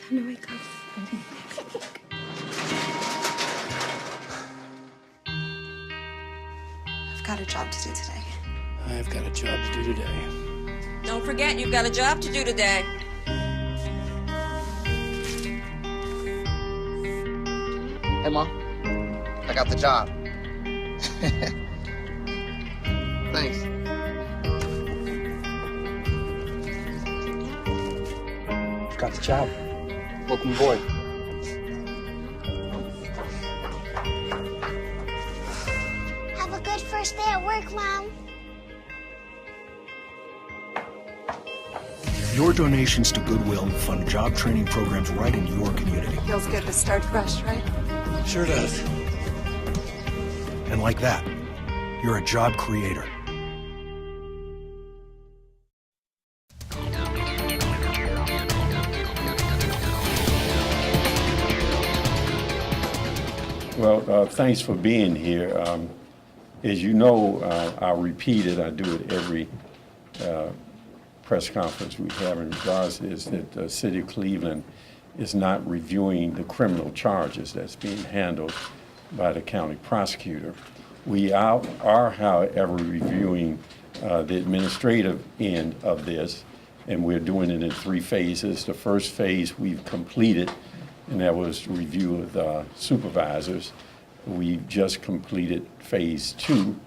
Time to wake up. I've got a job to do today. I've got a job to do today. Don't forget, you've got a job to do today. Hey, Mom. I got the job. Thanks. I've got the job. Welcome aboard. Have a good first day at work, Mom. Your donations to Goodwill fund job training programs right in your community. Feels good to start fresh, right? Sure does. And like that, you're a job creator. Well, thanks for being here. As you know, I'll repeat it. I do it every press conference we have in regards to this, that the City of Cleveland is not reviewing the criminal charges that's being handled by the county prosecutor. We are, however, reviewing the administrative end of this, and we're doing it in 3 phases. The first phase we've completed, and that was review of the supervisors. We've just completed phase 2,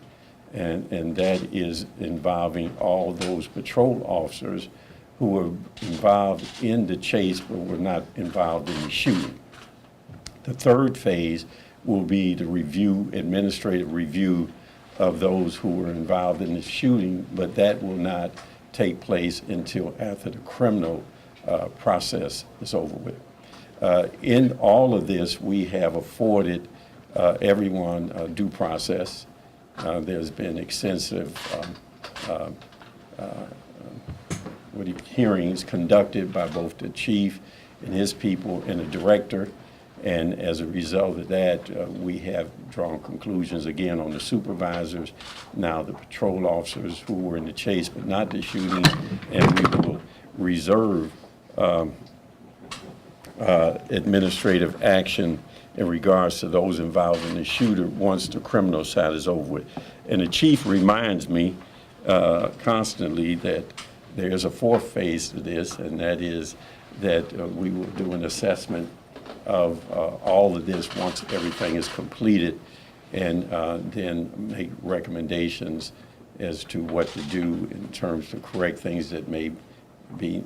and that is involving all those patrol officers who were involved in the chase but were not involved in the shooting. The third phase will be the review, administrative review of those who were involved in the shooting, but that will not take place until after the criminal process is over with. In all of this, we have afforded everyone due process. There's been extensive hearings conducted by both the chief and his people and the director, and as a result of that, we have drawn conclusions again on the supervisors, now the patrol officers who were in the chase but not the shooting, and we will reserve administrative action in regards to those involved in the shooter once the criminal side is over with. And the chief reminds me constantly that there's a 4th phase to this, and that is that we will do an assessment of all of this once everything is completed, and then make recommendations as to what to do in terms of correct things that may be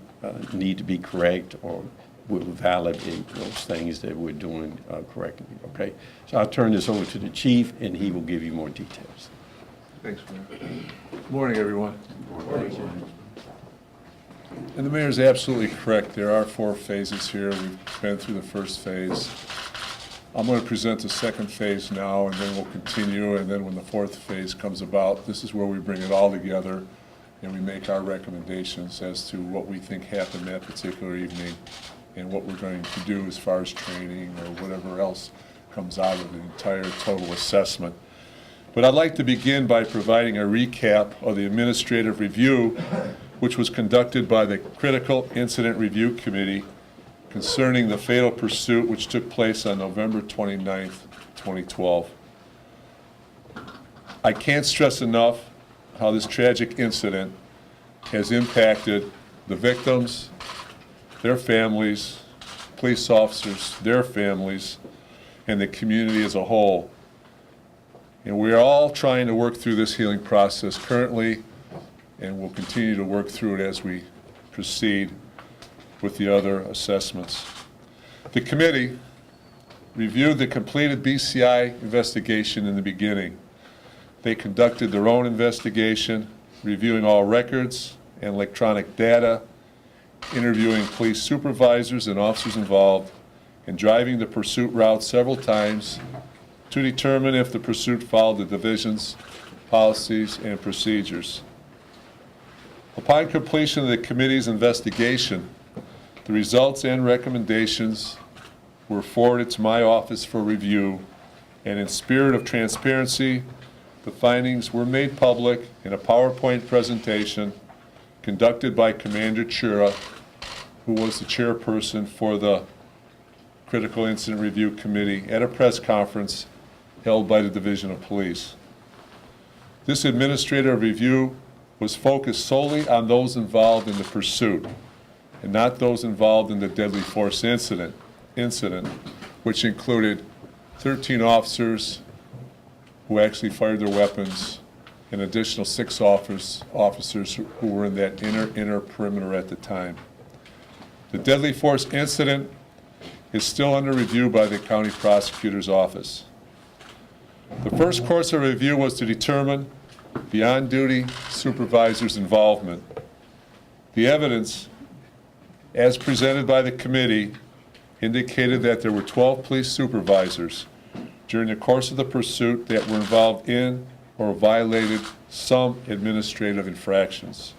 need to be correct, or will validate those things that we're doing correctly. Okay, so I'll turn this over to the chief, and he will give you more details. Thanks, Mayor. Good morning, everyone. Good morning. And the mayor's absolutely correct. There are 4 phases here. We've been through the first phase. I'm going to present the second phase now, and then we'll continue. And then when the 4th phase comes about, this is where we bring it all together and we make our recommendations as to what we think happened that particular evening and what we're going to do as far as training or whatever else comes out of the entire total assessment. But I'd like to begin by providing a recap of the administrative review which was conducted by the Critical Incident Review Committee concerning the fatal pursuit which took place on November 29th, 2012. I can't stress enough how this tragic incident has impacted the victims, their families, police officers, their families, and the community as a whole. And we are all trying to work through this healing process currently, and we'll continue to work through it as we proceed with the other assessments. The committee reviewed the completed BCI investigation in the beginning. They conducted their own investigation, reviewing all records and electronic data, interviewing police supervisors and officers involved, and driving the pursuit route several times to determine if the pursuit followed the division's policies and procedures. Upon completion of the committee's investigation, the results and recommendations were forwarded to my office for review, and in spirit of transparency, the findings were made public in a PowerPoint presentation conducted by Commander Chura, who was the chairperson for the Critical Incident Review Committee, at a press conference held by the Division of Police. This administrative review was focused solely on those involved in the pursuit and not those involved in the deadly force incident, which included 13 officers who actually fired their weapons, an additional 6 officers who were in that inner perimeter at the time. The deadly force incident is still under review by the county prosecutor's office. The first course of review was to determine the on-duty supervisor's involvement. The evidence, as presented by the committee, indicated that there were 12 police supervisors during the course of the pursuit that were involved in or violated some administrative infractions.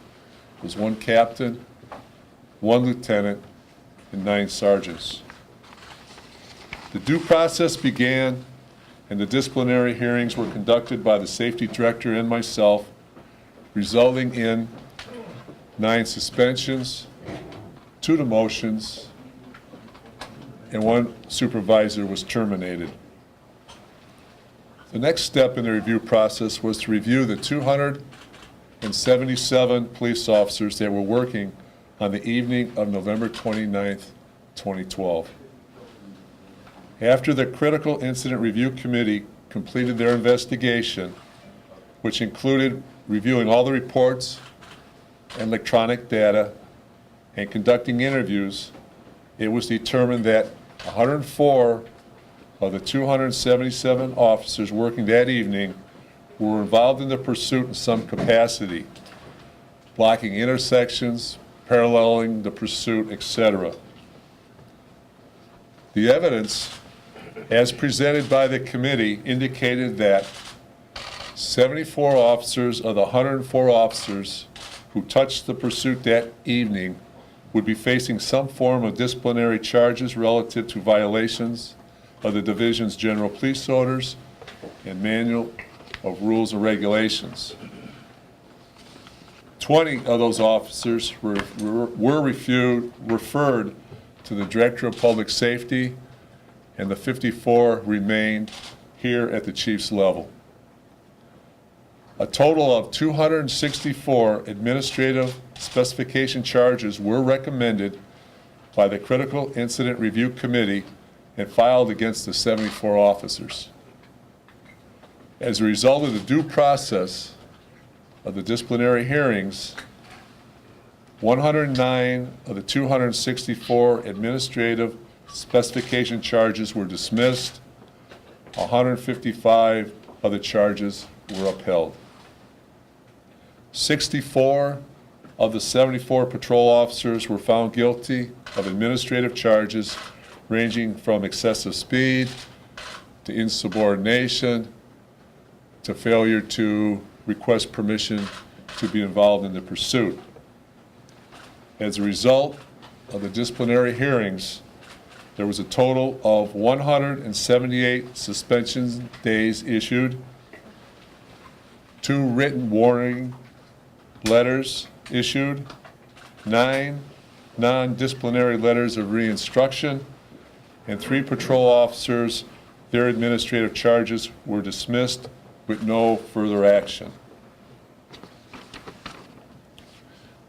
It was 1 captain, 1 lieutenant, and 9 sergeants. The due process began and the disciplinary hearings were conducted by the safety director and myself, resulting in 9 suspensions, 2 demotions, and 1 supervisor was terminated. The next step in the review process was to review the 277 police officers that were working on the evening of November 29th, 2012. After the Critical Incident Review Committee completed their investigation, which included reviewing all the reports and electronic data and conducting interviews, it was determined that 104 of the 277 officers working that evening were involved in the pursuit in some capacity, blocking intersections, paralleling the pursuit, etc. The evidence, as presented by the committee, indicated that 74 officers of the 104 officers who touched the pursuit that evening would be facing some form of disciplinary charges relative to violations of the division's general police orders and manual of rules and regulations. 20 of those officers were referred to the Director of Public Safety, and the 54 remained here at the chief's level. A total of 264 administrative specification charges were recommended by the Critical Incident Review Committee and filed against the 74 officers. As a result of the due process of the disciplinary hearings, 109 of the 264 administrative specification charges were dismissed, 155 of the charges were upheld. 64 of the 74 patrol officers were found guilty of administrative charges ranging from excessive speed to insubordination to failure to request permission to be involved in the pursuit. As a result of the disciplinary hearings, there was a total of 178 suspension days issued, 2 written warning letters issued, 9 non-disciplinary letters of re-instruction, and 3 patrol officers, their administrative charges were dismissed with no further action.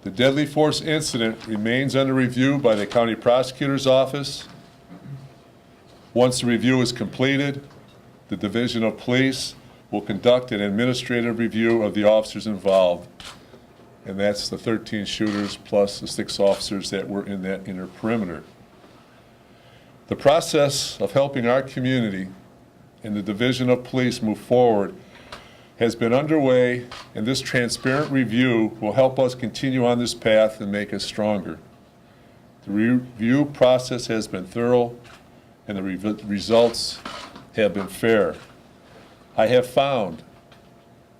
The deadly force incident remains under review by the county prosecutor's office. Once the review is completed, the Division of Police will conduct an administrative review of the officers involved, and that's the 13 shooters plus the 6 officers that were in that inner perimeter. The process of helping our community and the Division of Police move forward has been underway, and this transparent review will help us continue on this path and make us stronger. The review process has been thorough, and the results have been fair. I have found,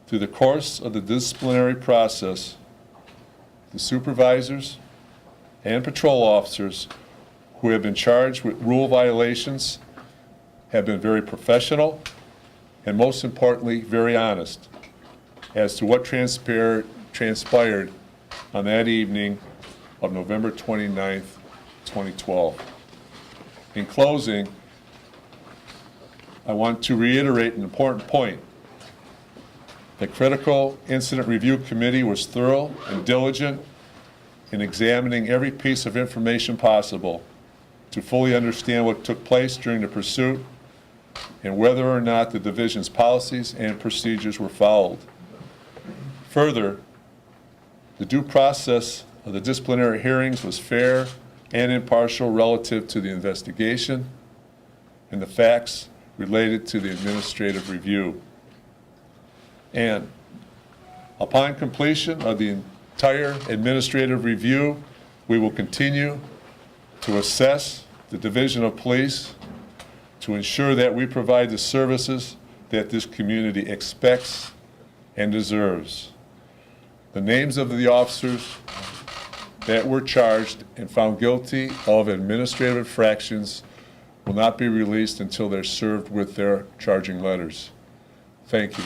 through the course of the disciplinary process, the supervisors and patrol officers who have been charged with rule violations have been very professional and, most importantly, very honest as to what transpired on that evening of November 29th, 2012. In closing, I want to reiterate an important point. The Critical Incident Review Committee was thorough and diligent in examining every piece of information possible to fully understand what took place during the pursuit and whether or not the division's policies and procedures were followed. Further, the due process of the disciplinary hearings was fair and impartial relative to the investigation and the facts related to the administrative review. And upon completion of the entire administrative review, we will continue to assess the Division of Police to ensure that we provide the services that this community expects and deserves. The names of the officers that were charged and found guilty of administrative infractions will not be released until they're served with their charging letters. Thank you.